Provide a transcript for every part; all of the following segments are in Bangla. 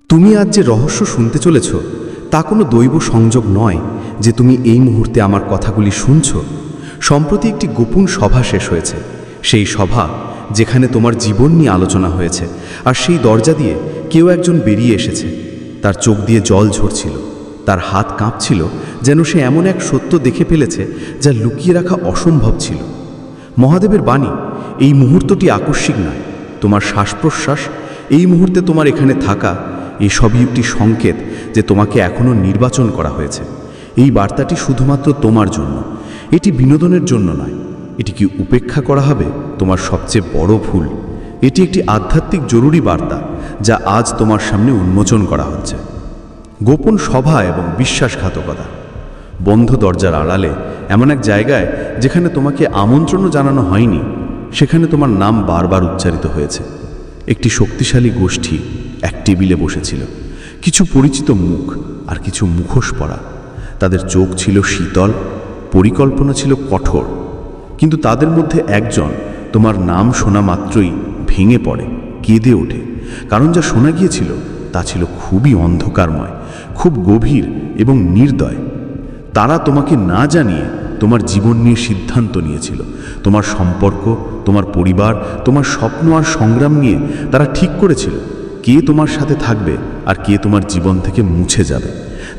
তুমি আজ যে রহস্য শুনতে চলেছ তা কোনো দৈব সংযোগ নয় যে তুমি এই মুহূর্তে আমার কথাগুলি শুনছ। সম্প্রতি একটি গোপন সভা শেষ হয়েছে, সেই সভা যেখানে তোমার জীবন নিয়ে আলোচনা হয়েছে। আর সেই দরজা দিয়ে কেউ একজন বেরিয়ে এসেছে। তার চোখ দিয়ে জল ঝরছিল, তার হাত কাঁপছিল, যেন সে এমন এক সত্য দেখে ফেলেছে যা লুকিয়ে রাখা অসম্ভব ছিল। মহাদেবের বাণী, এই মুহূর্তটি আকস্মিক নয়। তোমার শ্বাস প্রশ্বাস, এই মুহূর্তে তোমার এখানে থাকা, এই সবই একটি সংকেত যে তোমাকে এখনও নির্বাচন করা হয়েছে। এই বার্তাটি শুধুমাত্র তোমার জন্য, এটি বিনোদনের জন্য নয়। এটি কি উপেক্ষা করা হবে তোমার সবচেয়ে বড় ভুল। এটি একটি আধ্যাত্মিক জরুরি বার্তা যা আজ তোমার সামনে উন্মোচন করা হচ্ছে। গোপন সভা এবং বিশ্বাসঘাতকতা। বন্ধ দরজার আড়ালে এমন এক জায়গায় যেখানে তোমাকে আমন্ত্রণও জানানো হয়নি, সেখানে তোমার নাম বারবার উচ্চারিত হয়েছে। একটি শক্তিশালী গোষ্ঠী এক টেবিলে বসেছিল। কিছু পরিচিত মুখ আর কিছু মুখোশ পরা। তাদের চোখ ছিল শীতল, পরিকল্পনা ছিল কঠোর। কিন্তু তাদের মধ্যে একজন তোমার নাম শোনা মাত্রই ভেঙে পড়ে, কেঁদে ওঠে। কারণ যা শোনা গিয়েছিল তা ছিল খুবই অন্ধকারময়, খুব গভীর এবং নির্দয়। তারা তোমাকে না জানিয়ে তোমার জীবন নিয়ে সিদ্ধান্ত নিয়েছিল। তোমার সম্পর্ক, তোমার পরিবার, তোমার স্বপ্ন আর সংগ্রাম নিয়ে তারা ঠিক করেছিল কে তোমার সাথে থাকবে আর কে তোমার জীবন থেকে মুছে যাবে।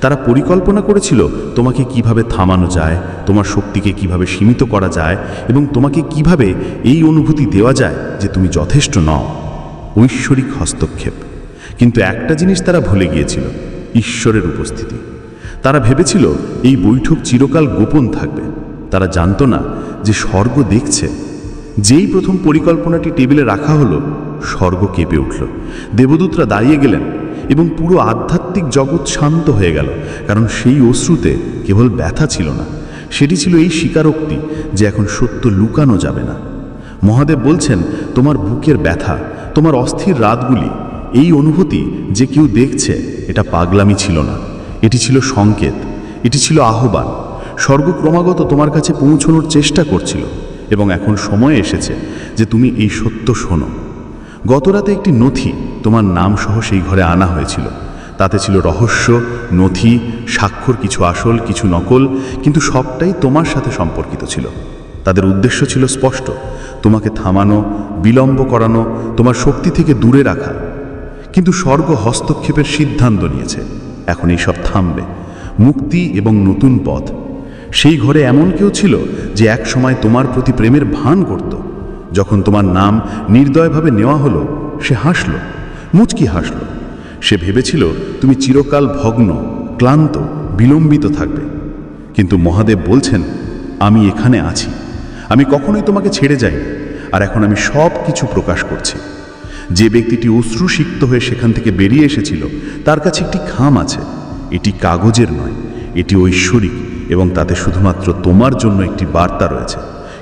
তারা পরিকল্পনা করেছিল তোমাকে কিভাবে থামানো যায়, তোমার শক্তিকে কিভাবে সীমিত করা যায় এবং তোমাকে কিভাবে এই অনুভূতি দেওয়া যায় যে তুমি যথেষ্ট নও। ঐশ্বরিক হস্তক্ষেপ। কিন্তু একটা জিনিস তারা ভুলে গিয়েছিল, ঈশ্বরের উপস্থিতি। তারা ভেবেছিল এই বৈঠক চিরকাল গোপন থাকবে। তারা জানত না যে স্বর্গ দেখছে। যেই প্রথম পরিকল্পনাটি টেবিলে রাখা হলো, স্বর্গ কেঁপে উঠল। দেবদূতরা দাঁড়িয়ে গেলেন এবং পুরো আধ্যাত্মিক জগৎ শান্ত হয়ে গেল। কারণ সেই অশ্রুতে কেবল ব্যথা ছিল না, সেটি ছিল এই স্বীকারোক্তি যে এখন সত্য লুকানো যাবে না। মহাদেব বলছেন, তোমার বুকের ব্যথা, তোমার অস্থির রাতগুলি, এই অনুভূতি যে কেউ দেখছে, এটা পাগলামি ছিল না, এটি ছিল সংকেত, এটি ছিল আহ্বান। স্বর্গ ক্রমাগত তোমার কাছে পৌঁছানোর চেষ্টা করছিল এবং এখন সময় এসেছে যে তুমি এই সত্য শোনো। গতরাতে একটি নথি তোমার নাম সহ সেই ঘরে আনা হয়েছিল। তাতে ছিল রহস্য, নথি, স্বাক্ষর, কিছু আসল, কিছু নকল, কিন্তু সবটাই তোমার সাথে সম্পর্কিত ছিল। তাদের উদ্দেশ্য ছিল স্পষ্ট, তোমাকে থামানো, বিলম্ব করানো, তোমার শক্তি থেকে দূরে রাখা। কিন্তু স্বর্গ হস্তক্ষেপের সিদ্ধান্ত নিয়েছে। এখন এইসব থামবে। মুক্তি এবং নতুন পথ। সেই ঘরে এমন কেউ ছিল যে এক সময় তোমার প্রতি প্রেমের ভান করত। যখন তোমার নাম নির্দয়ভাবে নেওয়া হলো, সে হাসল, মুচকি হাসল। সে ভেবেছিল তুমি চিরকাল ভগ্ন, ক্লান্ত, বিলম্বিত থাকবে। কিন্তু মহাদেব বলছেন, আমি এখানে আছি, আমি কখনোই তোমাকে ছেড়ে যাই। আর এখন আমি সব কিছু প্রকাশ করছি। যে ব্যক্তিটি অশ্রুসিক্ত হয়ে সেখান থেকে বেরিয়ে এসেছিল, তার কাছে একটি খাম আছে। এটি কাগজের নয়, এটি ঐশ্বরিক এবং তাতে শুধুমাত্র তোমার জন্য একটি বার্তা রয়েছে।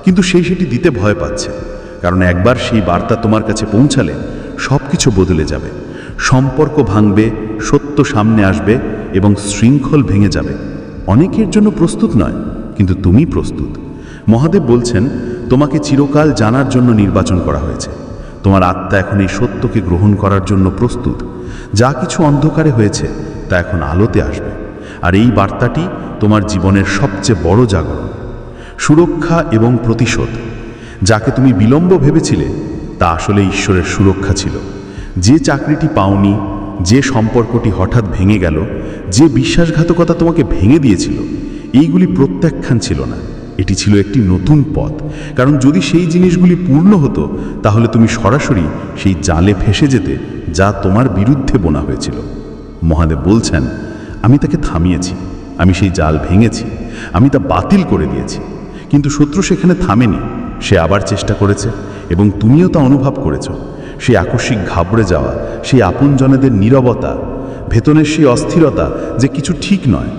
কিন্তু সেটি দিতে ভয় পাচ্ছে, কারণ একবার সেই বার্তা তোমার কাছে পৌঁছালে সব কিছু বদলে যাবে। সম্পর্ক ভাঙবে, সত্য সামনে আসবে এবং শৃঙ্খল ভেঙে যাবে। অনেকের জন্য প্রস্তুত নয়, কিন্তু তুমি প্রস্তুত। মহাদেব বলছেন, তোমাকে চিরকাল জানার জন্য নির্বাচন করা হয়েছে। তোমার আত্মা এখন এই সত্যকে গ্রহণ করার জন্য প্রস্তুত। যা কিছু অন্ধকারে হয়েছে তা এখন আলোতে আসবে। আর এই বার্তাটি তোমার জীবনের সবচেয়ে বড় জাগরণ। সুরক্ষা এবং প্রতিশোধ। যাকে তুমি বিলম্ব ভেবেছিলে তা আসলে ঈশ্বরের সুরক্ষা ছিল। যে চাকরিটি পাওনি, যে সম্পর্কটি হঠাৎ ভেঙে গেল, যে বিশ্বাসঘাতকতা তোমাকে ভেঙে দিয়েছিল, এইগুলি প্রত্যাখ্যান ছিল না, এটি ছিল একটি নতুন পথ। কারণ যদি সেই জিনিসগুলি পূর্ণ হতো, তাহলে তুমি সরাসরি সেই জালে ফেসে যেতে যা তোমার বিরুদ্ধে বোনা হয়েছিল। মহাদেব বলছেন, আমি তাকে থামিয়েছি, আমি সেই জাল ভেঙেছি, আমি তা বাতিল করে দিয়েছি। কিন্তু শত্রু সেখানে থামেনি, সে আবার চেষ্টা করেছে এবং তুমিও তা অনুভব করেছ। সেই আকস্মিক ঘাবড়ে যাওয়া, সেই আপনজনেদের নীরবতা, ভেতনের সেই অস্থিরতা যে কিছু ঠিক নয়।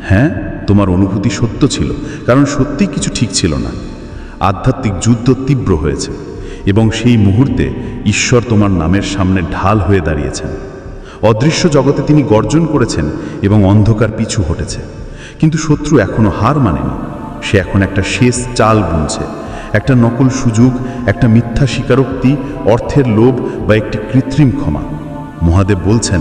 হ্যাঁ, তোমার অনুভূতি সত্য ছিল, কারণ সত্যিই কিছু ঠিক ছিল না। আধ্যাত্মিক যুদ্ধ তীব্র হয়েছে এবং সেই মুহূর্তে ঈশ্বর তোমার নামের সামনে ঢাল হয়ে দাঁড়িয়েছেন। অদৃশ্য জগতে তিনি গর্জন করেছেন এবং অন্ধকার পিছু হটেছে। কিন্তু শত্রু এখনো হার মানেনি। সে এখন একটা শেষ চাল বুনছে, একটা নকল সুযোগ, একটা মিথ্যা স্বীকারোক্তি, অর্থের লোভ বা একটি কৃত্রিম ক্ষমা। মহাদেব বলছেন,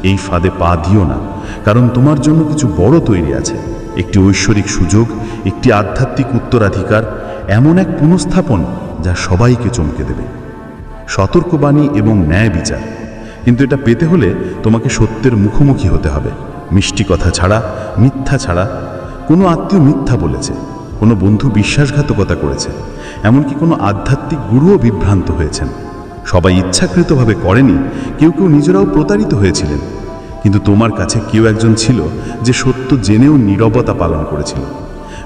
এই ফাঁদে পা দিও না, কারণ তোমার জন্য কিছু বড় তৈরি আছে। একটি ঐশ্বরিক সুযোগ, একটি আধ্যাত্মিক উত্তরাধিকার, এমন এক পুনঃস্থাপন যা সবাইকে চমকে দেবে। সতর্কবাণী এবং ন্যায় বিচার, কিন্তু এটা পেতে হলে তোমাকে সত্যের মুখোমুখি হতে হবে। মিষ্টি কথা ছাড়া, মিথ্যা ছাড়া। কোনো আত্মীয় মিথ্যা বলেছে, কোনো বন্ধু বিশ্বাসঘাতকতা করেছে, এমনকি কোনো আধ্যাত্মিক গুরুও বিভ্রান্ত হয়েছেন। সবাই ইচ্ছাকৃতভাবে করেনি, কেউ কেউ নিজেরাও প্রতারিত হয়েছিলেন। কিন্তু তোমার কাছে কেউ একজন ছিল যে সত্য জেনেও নীরবতা পালন করেছিল।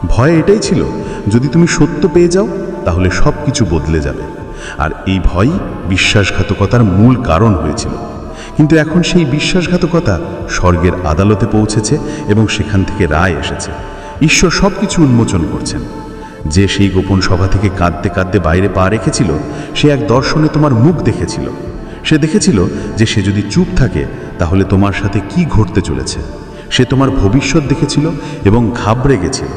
ভয় এটাই ছিল, যদি তুমি সত্য পেয়ে যাও তাহলে সব কিছু বদলে যাবে। আর এই ভয়ই বিশ্বাসঘাতকতার মূল কারণ হয়েছিল। কিন্তু এখন সেই বিশ্বাসঘাতকতা স্বর্গের আদালতে পৌঁছেছে এবং সেখান থেকে রায় এসেছে। ঈশ্বর সব কিছু উন্মোচন করছেন। যে সেই গোপন সভা থেকে কাঁদতে কাঁদতে বাইরে পা রেখেছিল, সে এক দর্শনে তোমার মুখ দেখেছিল। সে দেখেছিল যে সে যদি চুপ থাকে তাহলে তোমার সাথে কি ঘটতে চলেছে। সে তোমার ভবিষ্যৎ দেখেছিল এবং ঘাবড়ে গেছিল,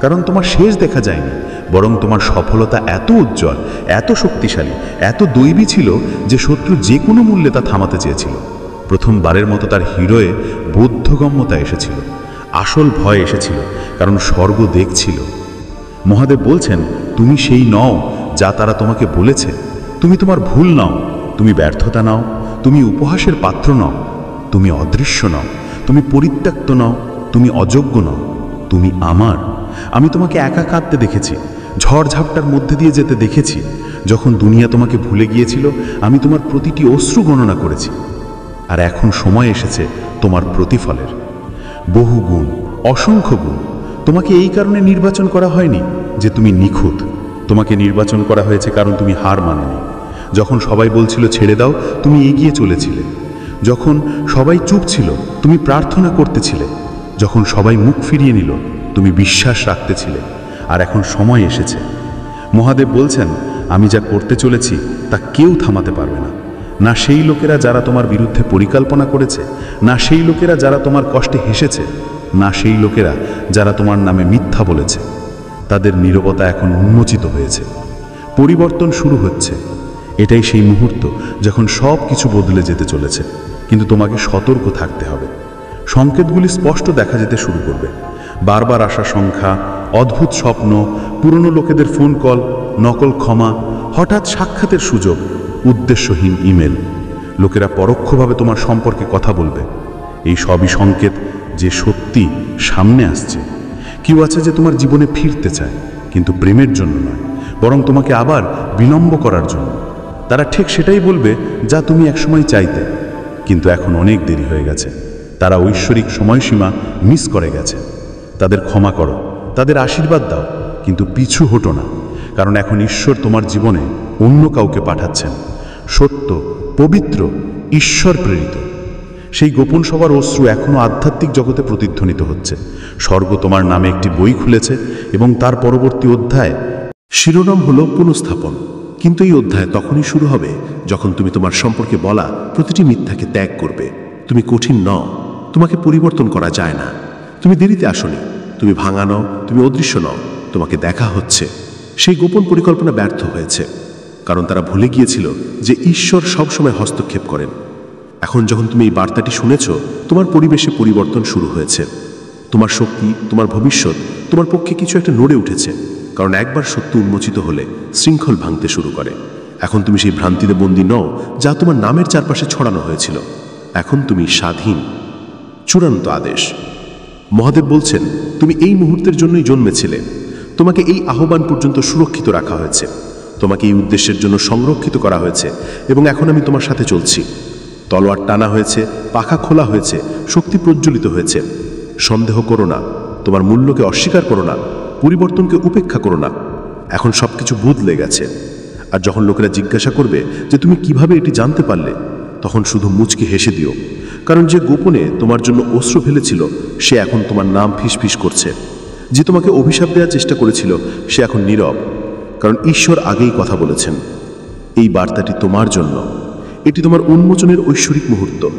কারণ তোমার শেষ দেখা যায়নি, বরং তোমার সফলতা এত উজ্জ্বল, এত শক্তিশালী, এত দৈবী ছিল যে শত্রু যে কোনো মূল্যে তা থামাতে চেয়েছিল। প্রথমবারের মতো তার হৃদয়ে বোধগম্যতা এসেছিল। আসল ভয় এসেছিল, কারণ স্বর্গ দেখছিল। মহাদেব বলছেন, তুমি সেই নও যা তারা তোমাকে বলেছে। তুমি তোমার ভুল নও, তুমি ব্যর্থতা নও, তুমি উপহাসের পাত্র নও, তুমি অদৃশ্য নও, তুমি পরিত্যক্ত নও, তুমি অযোগ্য নও, তুমি আমার। আমি তোমাকে একা কাঁদতে দেখেছি, ঝড়ঝাপটার মধ্যে দিয়ে যেতে দেখেছি। যখন দুনিয়া তোমাকে ভুলে গিয়েছিল, আমি তোমার প্রতিটি অশ্রু গণনা করেছি। আর এখন সময় এসেছে তোমার প্রতিফলের। বহু গুণ, অসংখ্য গুণ। তোমাকে এই কারণে নির্বাচন করা হয়নি যে তুমি নিখুঁত। তোমাকে নির্বাচন করা হয়েছে কারণ তুমি হার মানোনি। যখন সবাই বলছিল ছেড়ে দাও, তুমি এগিয়ে চলেছিলে। যখন সবাই চুপ ছিল, তুমি প্রার্থনা করতেছিলে। যখন সবাই মুখ ফিরিয়ে নিল, তুমি বিশ্বাস রাখতেছিলে। আর এখন সময় এসেছে। মহাদেব বলছেন, আমি যা করতে চলেছি তা কেউ থামাতে পারবে না। না সেই লোকেরা যারা তোমার বিরুদ্ধে পরিকল্পনা করেছে, না সেই লোকেরা যারা তোমার কষ্টে হেসেছে, না সেই লোকেরা যারা তোমার নামে মিথ্যা বলেছে। তাদের নীরবতা এখন উন্মোচিত হয়েছে। পরিবর্তন শুরু হচ্ছে। এটাই সেই মুহূর্ত যখন সব কিছু বদলে যেতে চলেছে। কিন্তু তোমাকে সতর্ক থাকতে হবে। সংকেতগুলি স্পষ্ট দেখা যেতে শুরু করবে। বারবার আসা সংখ্যা, অদ্ভুত স্বপ্ন, পুরনো লোকেদের ফোন কল, নকল ক্ষমা, হঠাৎ সাক্ষাতের সুযোগ, উদ্দেশ্যহীন ইমেল। লোকেরা পরোক্ষভাবে তোমার সম্পর্কে কথা বলবে। এই সবই সংকেত যে সত্যি সামনে আসছে। কেউ আছে যে তোমার জীবনে ফিরতে চায়, কিন্তু প্রেমের জন্য নয়, বরং তোমাকে আবার বিলম্ব করার জন্য। তারা ঠিক সেটাই বলবে যা তুমি একসময় চাইতে, কিন্তু এখন অনেক দেরি হয়ে গেছে। তারা ঐশ্বরিক সময়সীমা মিস করে গেছে। তাদের ক্ষমা করো, তাদের আশীর্বাদ দাও, কিন্তু পিছু হটো না, কারণ এখন ঈশ্বর তোমার জীবনে অন্য কাউকে পাঠাচ্ছেন। সত্য, পবিত্র, ঈশ্বর প্রেরিত। সেই গোপন সবার অশ্রু এখনও আধ্যাত্মিক জগতে প্রতিধ্বনিত হচ্ছে। স্বর্গ তোমার নামে একটি বই খুলেছে এবং তার পরবর্তী অধ্যায় শিরোনাম হলো পুনঃস্থাপন। কিন্তু এই অধ্যায় তখনই শুরু হবে যখন তুমি তোমার সম্পর্কে বলা প্রতিটি মিথ্যাকে ত্যাগ করবে। তুমি কঠিন নও, তোমাকে পরিবর্তন করা যায় না। তুমি দেরিতে আসনি, তুমি ভাঙা নও, তুমি অদৃশ্য নও, তোমাকে দেখা হচ্ছে। সেই গোপন পরিকল্পনা ব্যর্থ হয়েছে, কারণ তারা ভুলে গিয়েছিল যে ঈশ্বর সবসময় হস্তক্ষেপ করেন। এখন যখন তুমি এই বার্তাটি শুনেছ, তোমার পরিবেশে পরিবর্তন শুরু হয়েছে। তোমার শক্তি, তোমার ভবিষ্যৎ তোমার পক্ষে কিছু একটা নড়ে উঠেছে, কারণ একবার সত্য উন্মোচিত হলে শৃঙ্খল ভাঙতে শুরু করে। এখন তুমি সেই ভ্রান্তিতে বন্দী নও যা তোমার নামের চারপাশে ছড়ানো হয়েছিল। এখন তুমি স্বাধীন। চূড়ান্ত আদেশ। মহাদেব বলছেন, তুমি এই মুহূর্তের জন্যই জন্মেছিলে। তোমাকে এই আহ্বান পর্যন্ত সুরক্ষিত রাখা হয়েছে, তোমাকে এই উদ্দেশ্যের জন্য সংরক্ষিত করা হয়েছে, এবং এখন আমি তোমার সাথে চলছি। তলোয়ার টানা হয়েছে, পাখা খোলা হয়েছে, শক্তি প্রজ্বলিত হয়েছে। সন্দেহ করো না, তোমার মূল্যকে অস্বীকার করো না, পরিবর্তনকে উপেক্ষা করো না। এখন সবকিছু বদলে গেছে। আর যখন লোকেরা জিজ্ঞাসা করবে যে তুমি কিভাবে এটি জানতে পারলে, তখন শুধু মুচকি হেসে দিও, কারণ যে গোপনে তোমার জন্য অশ্রু ফেলেছিল সে এখন তোমার নাম ফিসফিস করছে। যে তোমাকে অভিশাপ দেওয়ার চেষ্টা করেছিল সে এখন নীরব, কারণ ঈশ্বর আগেই কথা বলেছেন। এই বার্তাটি তোমার জন্য। এটি তোমার উন্মোচনের ঐশ্বরিক মুহূর্ত।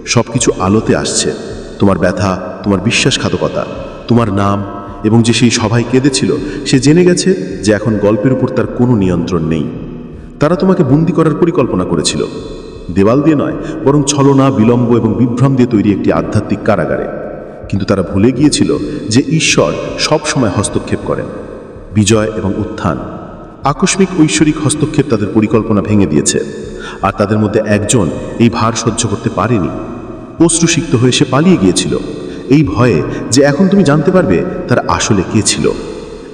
সবকিছু আলোতে আসছে। তোমার ব্যথা, তোমার বিশ্বাসঘাতকতা, তোমার নাম, এবং যে সেই সবাই কেঁদেছিল সে জেনে গেছে যে এখন গল্পের উপর তার কোনো নিয়ন্ত্রণ নেই। তারা তোমাকে বন্দি করার পরিকল্পনা করেছিল, দেওয়াল দিয়ে নয়, বরং ছলনা, বিলম্ব এবং বিভ্রম দিয়ে তৈরি একটি আধ্যাত্মিক কারাগারে। কিন্তু তারা ভুলে গিয়েছিল যে ঈশ্বর সব সময় হস্তক্ষেপ করেন। বিজয় এবং উত্থান, আকস্মিক ঐশ্বরিক হস্তক্ষেপ তাদের পরিকল্পনা ভেঙে দিয়েছে। আর তাদের মধ্যে একজন এই ভার সহ্য করতে পারেনি। অশ্রুসিক্ত হয়ে সে পালিয়ে গিয়েছিল, এই ভয়ে যে এখন তুমি জানতে পারবে তার আসলে কে ছিল।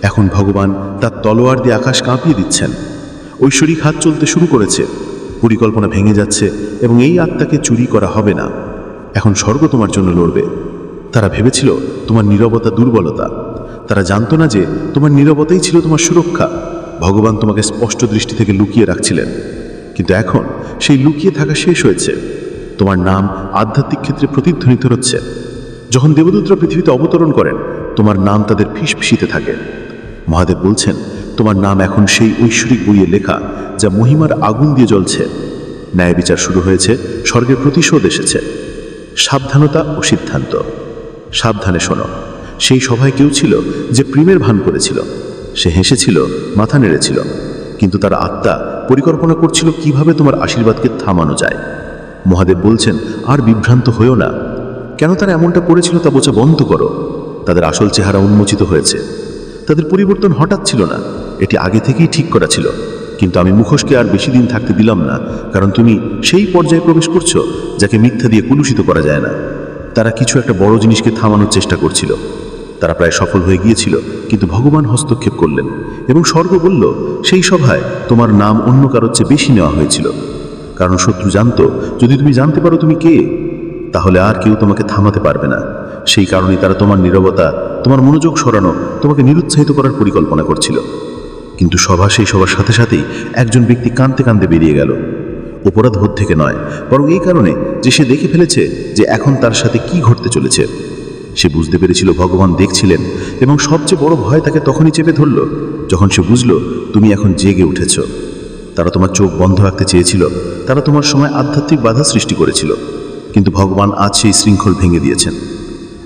এখন ভগবান তার তলোয়ার দিয়ে আকাশ কাঁপিয়ে দিচ্ছেন। ঐশ্বরিক হাত চলতে শুরু করেছে, পরিকল্পনা ভেঙে যাচ্ছে এবং এই আত্মাকে চুরি করা হবে না। এখন স্বর্গ তোমার জন্য লড়বে। তারা ভেবেছিল তোমার নীরবতা দুর্বলতা। তারা জানতো না যে তোমার নীরবতাই ছিল তোমার সুরক্ষা। ভগবান তোমাকে স্পষ্ট দৃষ্টি থেকে লুকিয়ে রাখছিলেন, কিন্তু এখন সেই লুকিয়ে থাকা শেষ হয়েছে। তোমার নাম আধ্যাত্মিক ক্ষেত্রে প্রতিধ্বনিত হচ্ছে। যখন দেবদূতরা পৃথিবীতে অবতরণ করেন, তোমার নাম তাদের ফিসফিসিতে থাকে। মহাদেব বলছেন তোমার নাম এখন সেই ঐশ্বরিক বইয়ে লেখা যা মহিমার আগুন দিয়ে জ্বলছে। ন্যায় বিচার শুরু হয়েছে, স্বর্গের প্রতিশোধ এসেছে। সাবধানতা ও সিদ্ধান্ত। সাবধানে শোনো, সেই সভায় কেউ ছিল যে প্রেমের ভান করেছিল। সে হেসেছিল, মাথা নেড়েছিল, কিন্তু তার আত্মা পরিকল্পনা করছিল কিভাবে তোমার আশীর্বাদকে থামানো যায়। মহাদেব বলছেন আর বিভ্রান্ত হয়েও না। কেন তারা এমনটা করেছিল তা বোঝা বন্ধ করো। তাদের আসল চেহারা উন্মোচিত হয়েছে। তাদের পরিবর্তন হঠাৎ ছিল না, এটি আগে থেকেই ঠিক করা ছিল। কিন্তু আমি মুখোশকে আর বেশি দিন থাকতে দিলাম না, কারণ তুমি সেই পর্যায়ে প্রবেশ করছো যাকে মিথ্যা দিয়ে কুলুষিত করা যায় না। তারা কিছু একটা বড় জিনিসকে থামানোর চেষ্টা করছিল। তারা প্রায় সফল হয়ে গিয়েছিল, কিন্তু ভগবান হস্তক্ষেপ করলেন এবং স্বর্গ বলল সেই সভায় তোমার নাম অন্য কারোর চেয়ে বেশি নেওয়া হয়েছিল। কারণ শত্রু জানতো যদি তুমি জানতে পারো তুমি কে, তাহলে আর কেউ তোমাকে থামাতে পারবে না। সেই কারণেই তারা তোমার নীরবতা, তোমার মনোযোগ সরানো, তোমাকে নিরুৎসাহিত করার পরিকল্পনা করছিল। কিন্তু সেই সবার সাথে সাথেই একজন ব্যক্তি কাঁদতে কাঁদতে বেরিয়ে গেল। অপরাধ বোধ থেকে নয়, বরং এই কারণে যে সে দেখে ফেলেছে যে এখন তার সাথে কি ঘটতে চলেছে। সে বুঝতে পেরেছিল ভগবান দেখছিলেন, এবং সবচেয়ে বড় ভয় তাকে তখনই চেপে ধরল যখন সে বুঝল তুমি এখন জেগে উঠেছ। তারা তোমার চোখ বন্ধ রাখতে চেয়েছিল, তারা তোমার সময় আধ্যাত্মিক বাধা সৃষ্টি করেছিল, কিন্তু ভগবান আজ সেই শৃঙ্খল ভেঙে দিয়েছেন।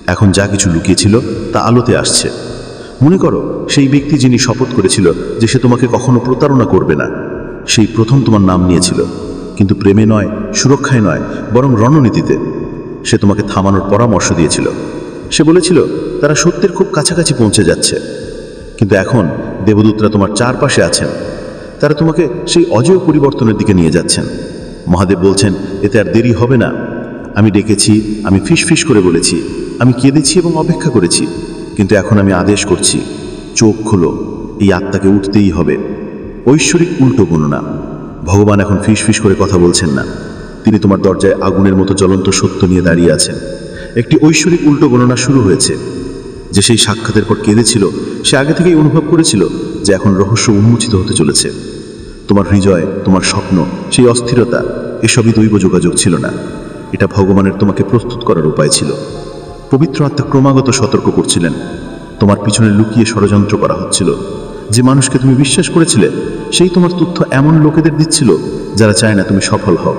এখন যা কিছু লুকিয়েছিল তা আলোতে আসছে। মনে করো সেই ব্যক্তি যিনি শপথ করেছিল যে সে তোমাকে কখনো প্রতারণা করবে না, সেই প্রথম তোমার নাম নিয়েছিল, কিন্তু প্রেমে নয়, সুরক্ষায় নয়, বরং রণনীতিতে। সে তোমাকে থামানোর পরামর্শ দিয়েছিল। সে বলেছিল তারা সত্যের খুব কাছাকাছি পৌঁছে যাচ্ছে। কিন্তু এখন দেবদূতরা তোমার চারপাশে আছেন। তারা তোমাকে সেই অজেয় পরিবর্তনের দিকে নিয়ে যাচ্ছেন। মহাদেব বলছেন এতে আর দেরি হবে না। আমি ডেকেছি, আমি ফিসফিস করে বলেছি, আমি কেঁদেছি এবং অপেক্ষা করেছি, কিন্তু এখন আমি আদেশ করছি, চোখ খোলো, এই আত্মাকে উঠতেই হবে। ঐশ্বরিক উল্টো গণনা। ভগবান এখন ফিসফিস করে কথা বলছেন না, তিনি তোমার দরজায় আগুনের মতো জ্বলন্ত সত্য নিয়ে দাঁড়িয়ে আছেন। একটি ঐশ্বরিক উল্টো গণনা শুরু হয়েছে। যে সেই সাক্ষাতের পর কেঁদেছিল সে আগে থেকেই অনুভব করেছিল যে এখন রহস্য উন্মোচিত হতে চলেছে। তোমার হৃদয়, তোমার স্বপ্ন, সেই অস্থিরতা, এসবই দৈব যোগাযোগ ছিল না। এটা ভগবানের তোমাকে প্রস্তুত করার উপায় ছিল। পবিত্র আত্মা ক্রমাগত সতর্ক করছিলেন। তোমার পিছনে লুকিয়ে ষড়যন্ত্র করা হচ্ছিল। যে মানুষকে তুমি বিশ্বাস করেছিলে সেই তোমার তথ্য এমন লোকেদের দিচ্ছিল যারা চায় না তুমি সফল হও।